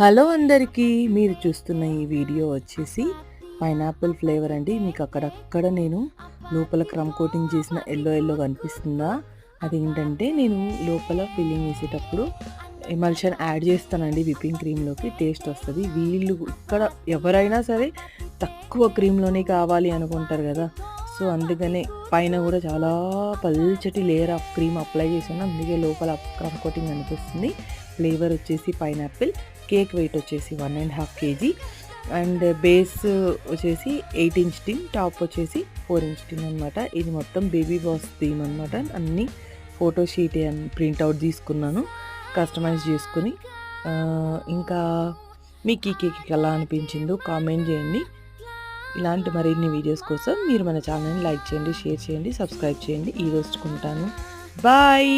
Hello అందరికీ, మీరు చూస్తున్న ఈ వీడియో వచ్చేసి పైనాపిల్ ఫ్లేవర్ అండి. మీకు అక్కడక్కడ నేను లోపల క్రమ్ కోటింగ్ చేసిన ఎల్లో కనిపిస్తుందా? అదేంటంటే నేను లోపల ఫిల్లింగ్ వేసేటప్పుడు ఎమల్షన్ యాడ్ చేస్తానండి విప్పింగ్ క్రీమ్లోకి, టేస్ట్ వస్తుంది. వీళ్ళు ఇక్కడ ఎవరైనా సరే తక్కువ క్రీమ్లోనే కావాలి అనుకుంటారు కదా, సో అందుకనే పైన కూడా చాలా పల్చటి లేయర్ ఆఫ్ క్రీమ్ అప్లై చేసాను, అందుకే లోపల క్రమ్ కోటింగ్ అనిపిస్తుంది. ఫ్లేవర్ వచ్చేసి పైనాపిల్, కేక్ వెయిట్ వచ్చేసి 1.5 kg అండ్ బేస్ వచ్చేసి 8 inch టీమ్, టాప్ వచ్చేసి 4 inch టీమ్ అనమాట. ఇది మొత్తం బేబీ బాస్ థీమ్ అనమాట. అన్ని ఫోటో షీట్ ప్రింట్అవుట్ తీసుకున్నాను కస్టమైజ్ చేసుకుని. ఇంకా మీకు ఈ కేక్ ఎలా అనిపించిందో కామెంట్ చేయండి. ఇలాంటి మరిన్ని వీడియోస్ కోసం మీరు మన ఛానల్ని లైక్ చేయండి, షేర్ చేయండి, సబ్స్క్రైబ్ చేయండి. ఈ రోజుకుంటాను, బాయ్.